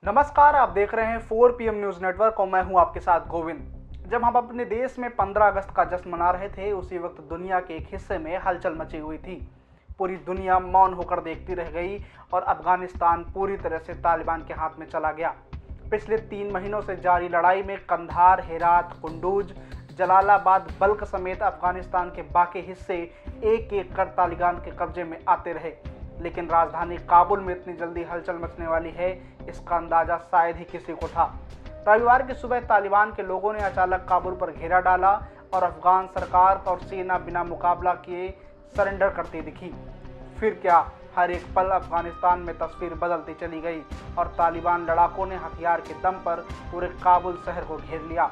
नमस्कार, आप देख रहे हैं 4 PM न्यूज़ नेटवर्क और मैं हूं आपके साथ गोविंद। जब हम अपने देश में 15 अगस्त का जश्न मना रहे थे, उसी वक्त दुनिया के एक हिस्से में हलचल मची हुई थी। पूरी दुनिया मौन होकर देखती रह गई और अफगानिस्तान पूरी तरह से तालिबान के हाथ में चला गया। पिछले 3 महीनों से जारी लड़ाई में कंधार, हेरात, कुंडूज, जलालाबाद, बल्क समेत अफगानिस्तान के बाकी हिस्से एक एक कर तालिबान के कब्जे में आते रहे। लेकिन राजधानी काबुल में इतनी जल्दी हलचल मचने वाली है, इसका अंदाजा शायद ही किसी को था। रविवार की सुबह तालिबान के लोगों ने अचानक काबुल पर घेरा डाला और अफगान सरकार और सेना बिना मुकाबला किए सरेंडर करती दिखी। फिर क्या, हर एक पल अफगानिस्तान में तस्वीर बदलती चली गई और तालिबान लड़ाकों ने हथियार के दम पर पूरे काबुल शहर को घेर लिया।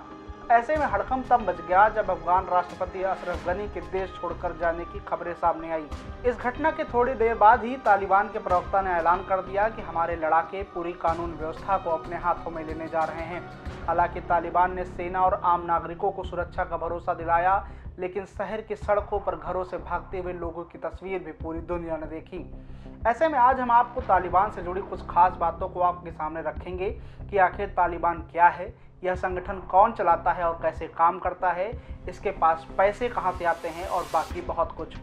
ऐसे में हड़कंप तब मच गया जब अफगान राष्ट्रपति अशरफ गनी के देश छोड़कर जाने की खबरें सामने आई। इस घटना के थोड़ी देर बाद ही तालिबान के प्रवक्ता ने ऐलान कर दिया कि हमारे लड़ाके पूरी कानून व्यवस्था को अपने हाथों में लेने जा रहे हैं। हालांकि तालिबान ने सेना और आम नागरिकों को सुरक्षा का भरोसा दिलाया, लेकिन शहर की सड़कों पर घरों से भागते हुए लोगों की तस्वीर भी पूरी दुनिया ने देखी। ऐसे में आज हम आपको तालिबान से जुड़ी कुछ खास बातों को आपके सामने रखेंगे कि आखिर तालिबान क्या है, यह संगठन कौन चलाता है और कैसे काम करता है, इसके पास पैसे कहां से आते हैं और बाकी बहुत कुछ।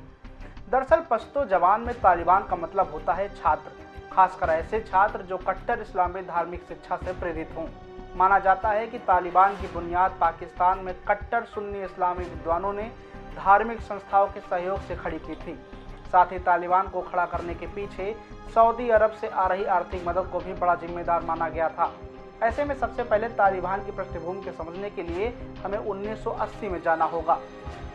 दरअसल पश्तो जबान में तालिबान का मतलब होता है छात्र, खासकर ऐसे छात्र जो कट्टर इस्लामी धार्मिक शिक्षा से प्रेरित हों। माना जाता है कि तालिबान की बुनियाद पाकिस्तान में कट्टर सुन्नी इस्लामी विद्वानों ने धार्मिक संस्थाओं के सहयोग से खड़ी की थी। साथ ही तालिबान को खड़ा करने के पीछे सऊदी अरब से आ रही आर्थिक मदद को भी बड़ा जिम्मेदार माना गया था। ऐसे में सबसे पहले तालिबान की पृष्ठभूमि को समझने के लिए हमें 1980 में जाना होगा।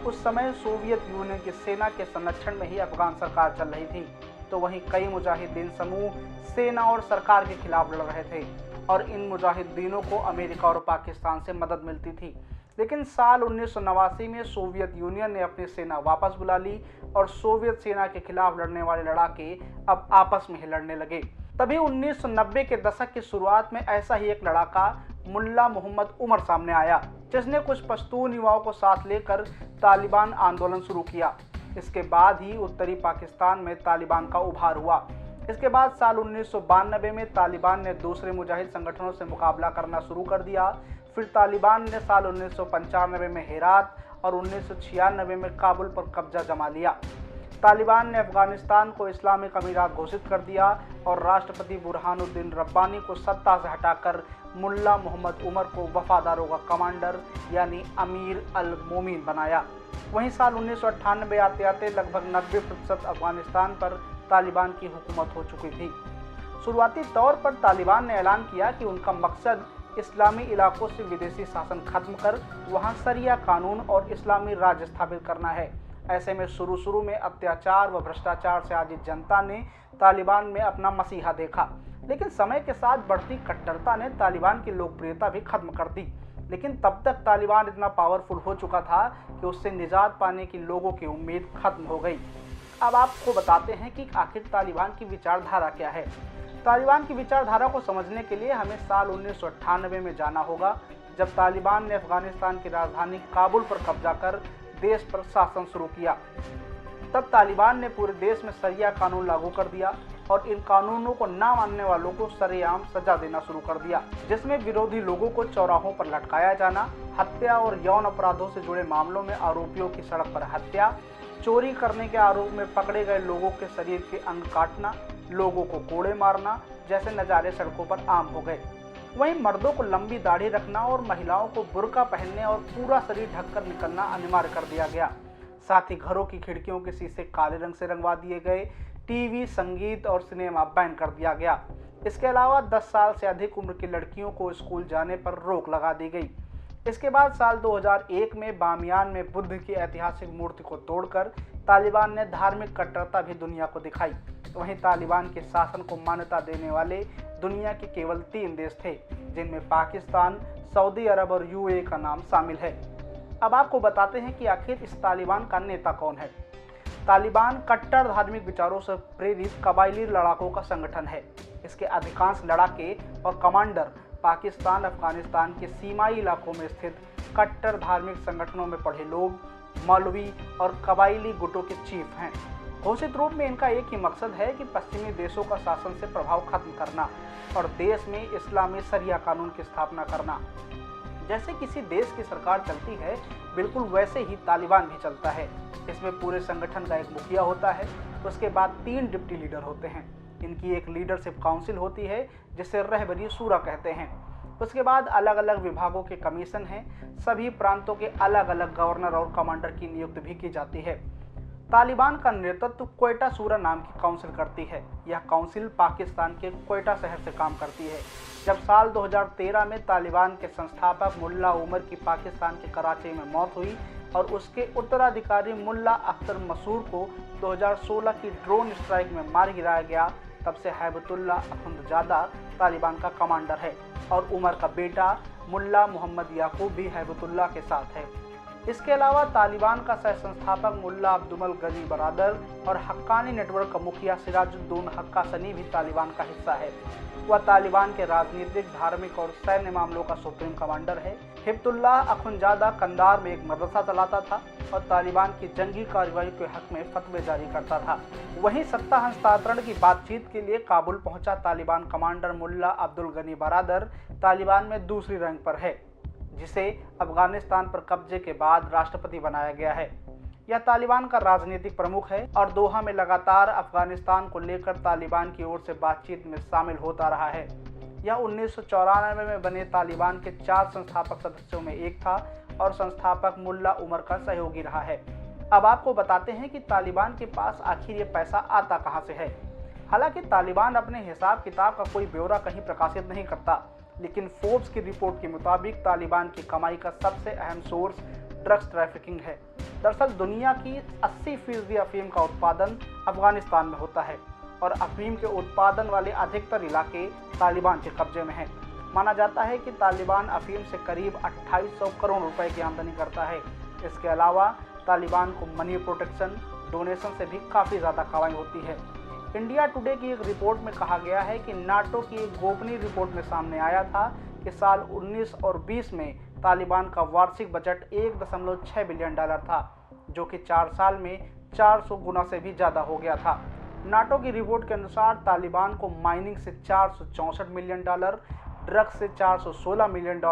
उस समय सोवियत यूनियन की सेना के संरक्षण में ही अफगान सरकार चल रही थी, तो वहीं कई मुजाहिदीन समूह सेना और सरकार के खिलाफ लड़ रहे थे और इन मुजाहिदीनों को अमेरिका और पाकिस्तान से मदद मिलती थी। लेकिन साल 1989 में सोवियत यूनियन ने अपनी सेना वापस बुला ली और सोवियत सेना के खिलाफ लड़ने वाले लड़ाके अब आपस में ही लड़ने लगे। तभी 1990 के दशक की शुरुआत में ऐसा ही एक लड़ाका मुल्ला मोहम्मद उमर सामने आया, जिसने कुछ पश्तून युवाओं को साथ लेकर तालिबान आंदोलन शुरू किया। इसके बाद ही उत्तरी पाकिस्तान में तालिबान का उभार हुआ। इसके बाद साल 1992 में तालिबान ने दूसरे मुजाहिद संगठनों से मुकाबला करना शुरू कर दिया। फिर तालिबान ने साल 1995 में हेरात और 1996 में काबुल पर कब्जा जमा लिया। तालिबान ने अफगानिस्तान को इस्लामिक अमीरात घोषित कर दिया और राष्ट्रपति बुरहानुद्दीन रब्बानी को सत्ता से हटाकर मुल्ला मोहम्मद उमर को वफादारों का कमांडर यानी अमीर अल मोमिन बनाया। वहीं साल 1998 आते आते लगभग 90% अफगानिस्तान पर तालिबान की हुकूमत हो चुकी थी। शुरुआती तौर पर तालिबान ने ऐलान किया कि उनका मकसद इस्लामी इलाकों से विदेशी शासन खत्म कर वहां शरिया कानून और इस्लामी राज स्थापित करना है। ऐसे में शुरू में अत्याचार व भ्रष्टाचार से आजित जनता ने तालिबान में अपना मसीहा देखा, लेकिन समय के साथ बढ़ती कट्टरता ने तालिबान की लोकप्रियता भी खत्म कर दी। लेकिन तब तक तालिबान इतना पावरफुल हो चुका था कि उससे निजात पाने की लोगों की उम्मीद खत्म हो गई। अब आपको बताते हैं कि आखिर तालिबान की विचारधारा क्या है। तालिबान की विचारधारा को समझने के लिए हमें साल 1998 में जाना होगा, जब तालिबान ने अफगानिस्तान की राजधानी काबुल पर कब्जा कर देश पर शासन शुरू किया। तब तालिबान ने पूरे देश में शरिया कानून लागू कर दिया और इन कानूनों को ना मानने वालों को सरेआम सजा देना शुरू कर दिया, जिसमें विरोधी लोगों को चौराहों पर लटकाया जाना, हत्या और यौन अपराधों से जुड़े मामलों में आरोपियों की सड़क पर हत्या, चोरी करने के आरोप में पकड़े गए लोगों के शरीर के अंग काटना, लोगों को कोड़े मारना जैसे नजारे सड़कों पर आम हो गए। वहीं मर्दों को लंबी दाढ़ी रखना और महिलाओं को बुर्का पहनने और पूरा शरीर ढककर निकलना अनिवार्य कर दिया गया। साथ ही घरों की खिड़कियों के शीशे काले रंग से रंगवा दिए गए, टीवी, संगीत और सिनेमा बैन कर दिया गया। इसके अलावा 10 साल से अधिक उम्र की लड़कियों को स्कूल जाने पर रोक लगा दी गई। इसके बाद साल 2001 में बामियान में बुद्ध की ऐतिहासिक मूर्ति को तोड़कर तालिबान ने धार्मिक कट्टरता भी दुनिया को दिखाई। वहीं तालिबान के शासन को मान्यता देने वाले दुनिया के केवल 3 देश थे, जिनमें पाकिस्तान, सऊदी अरब और यूएई का नाम शामिल है। अब आपको बताते हैं कि आखिर इस तालिबान का नेता कौन है। तालिबान कट्टर धार्मिक विचारों से प्रेरित कबायली लड़ाकों का संगठन है। इसके अधिकांश लड़ाके और कमांडर पाकिस्तान, अफगानिस्तान के सीमाई इलाकों में स्थित कट्टर धार्मिक संगठनों में पढ़े लोग, मौलवी और कबायली गुटों के चीफ हैं। घोषित रूप में इनका एक ही मकसद है कि पश्चिमी देशों का शासन से प्रभाव खत्म करना और देश में इस्लामी शरिया कानून की स्थापना करना। जैसे किसी देश की सरकार चलती है, बिल्कुल वैसे ही तालिबान भी चलता है। इसमें पूरे संगठन का एक मुखिया होता है, उसके बाद 3 डिप्टी लीडर होते हैं। इनकी एक लीडरशिप काउंसिल होती है जिसे रहबरी शूरा कहते हैं। उसके बाद अलग अलग विभागों के कमीशन हैं। सभी प्रांतों के अलग अलग गवर्नर और कमांडर की नियुक्ति भी की जाती है। तालिबान का नेतृत्व क्वेटा शूरा नाम की काउंसिल करती है। यह काउंसिल पाकिस्तान के क्वेटा शहर से काम करती है। जब साल 2013 में तालिबान के संस्थापक मुल्ला उमर की पाकिस्तान के कराची में मौत हुई और उसके उत्तराधिकारी मुल्ला अख्तर मसूर को 2016 की ड्रोन स्ट्राइक में मार गिराया गया, तब से हैबतुल्ला अखुंदजादा तालिबान का कमांडर है और उमर का बेटा मुल्ला मोहम्मद याकूब भी हैबतुल्ला के साथ है। इसके अलावा तालिबान का सह संस्थापक मुल्ला अब्दुल गनी बरादर और हक्कानी नेटवर्क का मुखिया सिराजुद्दौला हक्कानी भी तालिबान का हिस्सा है। वह तालिबान के राजनीतिक, धार्मिक और सैन्य मामलों का सुप्रीम कमांडर है। हिब्बुल्लाह अखुंदजादा कंदार में एक मदरसा चलाता था और तालिबान की जंगी कार्रवाई के हक में फतवे जारी करता था। वहीं सत्ता हस्तांतरण की बातचीत के लिए काबुल पहुंचा तालिबान कमांडर मुल्ला अब्दुल गनी बरादर तालिबान में दूसरी रैंक पर है, जिसे अफगानिस्तान पर कब्जे के बाद राष्ट्रपति बनाया गया है। यह तालिबान का राजनीतिक प्रमुख है और दोहा में लगातार अफगानिस्तान को लेकर तालिबान की ओर से बातचीत में शामिल होता रहा है। यह 1994 में बने तालिबान के 4 संस्थापक सदस्यों में एक था और संस्थापक मुल्ला उमर का सहयोगी रहा है। अब आपको बताते हैं कि तालिबान के पास आखिर ये पैसा आता कहां से है। हालांकि तालिबान अपने हिसाब किताब का कोई ब्यौरा कहीं प्रकाशित नहीं करता, लेकिन फोर्ब्स की रिपोर्ट के मुताबिक तालिबान की कमाई का सबसे अहम सोर्स ड्रग्स ट्रैफिकिंग है। दरअसल दुनिया की 80% अफीम का उत्पादन अफगानिस्तान में होता है और अफीम के उत्पादन वाले अधिकतर इलाके तालिबान के कब्जे में हैं। माना जाता है कि तालिबान अफीम से करीब 2800 करोड़ रुपए की आमदनी करता है। इसके अलावा तालिबान को मनी प्रोटेक्शन, डोनेशन से भी काफ़ी ज़्यादा कमाई होती है। इंडिया टुडे की एक रिपोर्ट में कहा गया है कि नाटो की एक गोपनीय रिपोर्ट में सामने आया था कि साल 19 और 20 में तालिबान का वार्षिक बजट $1.6 बिलियन था, जो कि 4 साल में 400 गुना से भी ज़्यादा हो गया था। नाटो की रिपोर्ट के अनुसार तालिबान को माइनिंग से $464 मिलियन, ड्रग्स से $416 मिलियन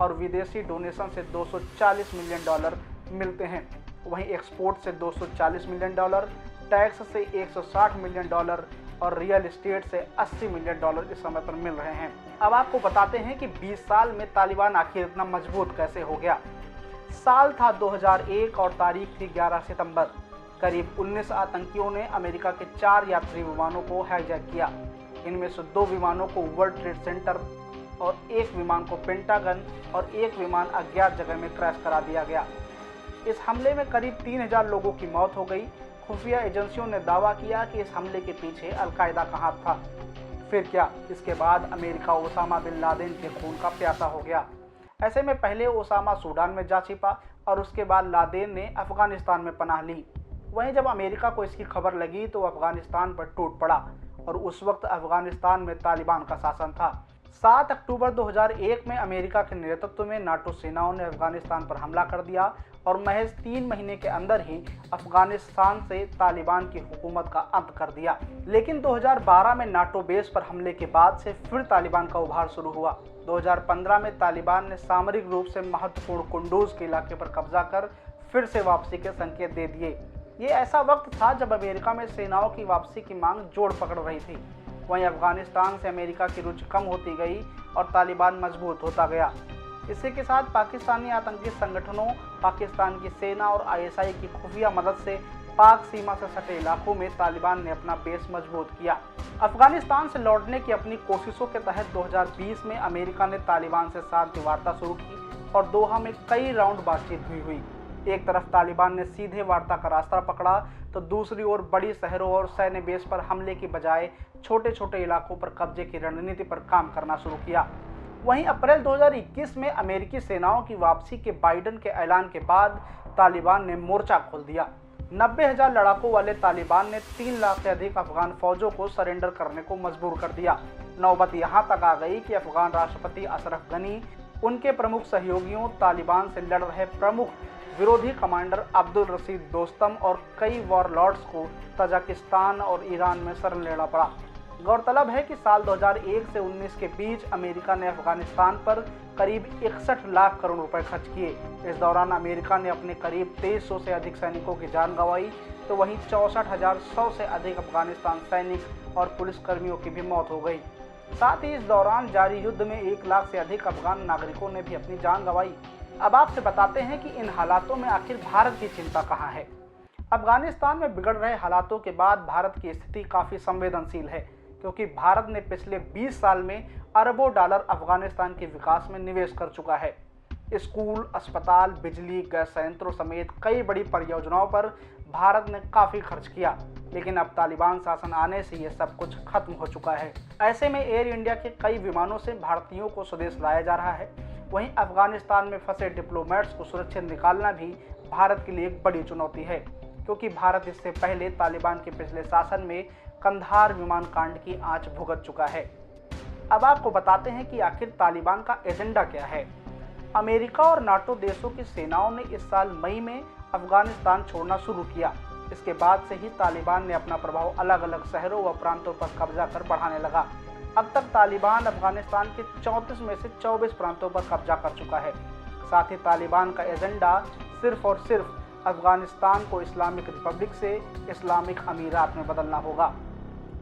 और विदेशी डोनेशन से $240 मिलियन मिलते हैं। वहीं एक्सपोर्ट से $240 मिलियन, टैक्स से $160 मिलियन और रियल एस्टेट से $80 मिलियन इस समय पर मिल रहे हैं। अब आपको बताते हैं कि 20 साल में तालिबान आखिर इतना मजबूत कैसे हो गया। साल था 2001 और तारीख थी 11 सितंबर। करीब 19 आतंकियों ने अमेरिका के 4 यात्री विमानों को हाईजैक किया। इनमें से 2 विमानों को वर्ल्ड ट्रेड सेंटर और 1 विमान को पेंटागन और 1 विमान अज्ञात जगह में क्रैश करा दिया गया। इस हमले में करीब 3000 लोगों की मौत हो गई। खुफिया एजेंसियों ने दावा किया कि इस हमले के पीछे अलकायदा का हाथ था। फिर क्या, इसके बाद अमेरिका ओसामा बिन लादेन के खून का प्यासा हो गया। ऐसे में पहले ओसामा सूडान में जा छिपा और उसके बाद लादेन ने अफगानिस्तान में पनाह ली। वहीं जब अमेरिका को इसकी खबर लगी तो अफगानिस्तान पर टूट पड़ा और उस वक्त अफगानिस्तान में तालिबान का शासन था। 7 अक्टूबर 2001 में अमेरिका के नेतृत्व में नाटो सेनाओं ने अफगानिस्तान पर हमला कर दिया और महज 3 महीने के अंदर ही अफगानिस्तान से तालिबान की हुकूमत का अंत कर दिया। लेकिन 2012 में नाटो बेस पर हमले के बाद से फिर तालिबान का उभार शुरू हुआ। 2015 में तालिबान ने सामरिक रूप से महत्वपूर्ण कुंडूज के इलाके पर कब्जा कर फिर से वापसी के संकेत दे दिए। ये ऐसा वक्त था जब अमेरिका में सेनाओं की वापसी की मांग जोर पकड़ रही थी। वहीं अफगानिस्तान से अमेरिका की रुचि कम होती गई और तालिबान मजबूत होता गया। इसी के साथ पाकिस्तानी आतंकी संगठनों, पाकिस्तान की सेना और आईएसआई की खुफिया मदद से पाक सीमा से सटे इलाकों में तालिबान ने अपना बेस मजबूत किया। अफगानिस्तान से लौटने की अपनी कोशिशों के तहत 2020 में अमेरिका ने तालिबान से शांति वार्ता शुरू की और दोहा में कई राउंड बातचीत भी हुई। एक तरफ तालिबान ने सीधे वार्ता का रास्ता पकड़ा तो दूसरी ओर बड़ी शहरों और सैन्य बेस पर हमले की बजाय छोटे छोटे इलाकों पर कब्जे की रणनीति पर काम करना शुरू किया। वहीं अप्रैल 2021 में अमेरिकी सेनाओं की वापसी के बाइडन के ऐलान के बाद तालिबान ने मोर्चा खोल दिया। 90,000 लड़ाकों वाले तालिबान ने 3 लाख से अधिक अफगान फौजों को सरेंडर करने को मजबूर कर दिया। नौबत यहाँ तक आ गई कि अफगान राष्ट्रपति अशरफ गनी, उनके प्रमुख सहयोगियों, तालिबान से लड़ रहे प्रमुख विरोधी कमांडर अब्दुल रशीद दोस्तम और कई वॉरलॉर्ड्स को तजाकिस्तान और ईरान में शरण लेना पड़ा। गौरतलब है कि साल 2001 से 19 के बीच अमेरिका ने अफगानिस्तान पर करीब 61 लाख करोड़ रुपए खर्च किए। इस दौरान अमेरिका ने अपने करीब 2300 से अधिक सैनिकों की जान गंवाई, तो वहीं 64,100 से अधिक अफगानिस्तान सैनिक और पुलिसकर्मियों की भी मौत हो गई। साथ ही इस दौरान जारी युद्ध में 1 लाख से अधिक अफगान नागरिकों ने भी अपनी जान गंवाई। अब आपसे बताते हैं कि इन हालातों में आखिर भारत की चिंता कहाँ है। अफगानिस्तान में बिगड़ रहे हालातों के बाद भारत की स्थिति काफ़ी संवेदनशील है, क्योंकि भारत ने पिछले 20 साल में अरबों डॉलर अफगानिस्तान के विकास में निवेश कर चुका है। स्कूल, अस्पताल, बिजली, गैस संयंत्रों समेत कई बड़ी परियोजनाओं पर भारत ने काफ़ी खर्च किया, लेकिन अब तालिबान शासन आने से ये सब कुछ खत्म हो चुका है। ऐसे में एयर इंडिया के कई विमानों से भारतीयों को स्वदेश लाया जा रहा है। वहीं अफगानिस्तान में फंसे डिप्लोमेट्स को सुरक्षित निकालना भी भारत के लिए एक बड़ी चुनौती है, क्योंकि भारत इससे पहले तालिबान के पिछले शासन में कंधार विमान कांड की आंच भुगत चुका है। अब आपको बताते हैं कि आखिर तालिबान का एजेंडा क्या है। अमेरिका और नाटो देशों की सेनाओं ने इस साल मई में अफगानिस्तान छोड़ना शुरू किया। इसके बाद से ही तालिबान ने अपना प्रभाव अलग अलग शहरों व प्रांतों पर कब्जा कर बढ़ाने लगा। अब तक तालिबान अफगानिस्तान के 34 में से 24 प्रांतों पर कब्जा कर चुका है। साथ ही तालिबान का एजेंडा सिर्फ और सिर्फ अफगानिस्तान को इस्लामिक रिपब्लिक से इस्लामिक अमीरात में बदलना होगा।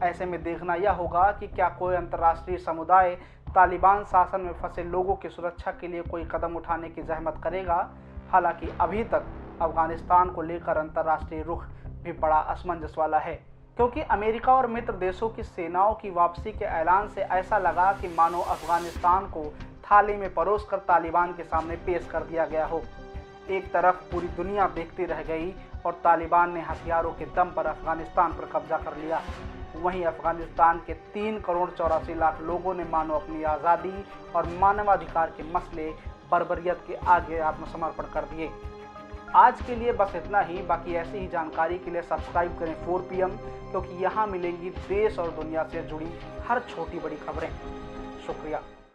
ऐसे में देखना यह होगा कि क्या कोई अंतर्राष्ट्रीय समुदाय तालिबान शासन में फंसे लोगों की सुरक्षा के लिए कोई कदम उठाने की जहमत करेगा। हालांकि अभी तक अफगानिस्तान को लेकर अंतर्राष्ट्रीय रुख भी बड़ा असमंजस वाला है, क्योंकि अमेरिका और मित्र देशों की सेनाओं की वापसी के ऐलान से ऐसा लगा कि मानो अफगानिस्तान को थाली में परोसकर तालिबान के सामने पेश कर दिया गया हो। एक तरफ पूरी दुनिया देखती रह गई और तालिबान ने हथियारों के दम पर अफगानिस्तान पर कब्जा कर लिया। वहीं अफगानिस्तान के 3 करोड़ 84 लाख लोगों ने मानो अपनी आज़ादी और मानवाधिकार के मसले बर्बरियत के आगे आत्मसमर्पण कर दिए। आज के लिए बस इतना ही। बाकी ऐसी ही जानकारी के लिए सब्सक्राइब करें 4 PM, क्योंकि यहाँ मिलेंगी देश और दुनिया से जुड़ी हर छोटी बड़ी खबरें। शुक्रिया।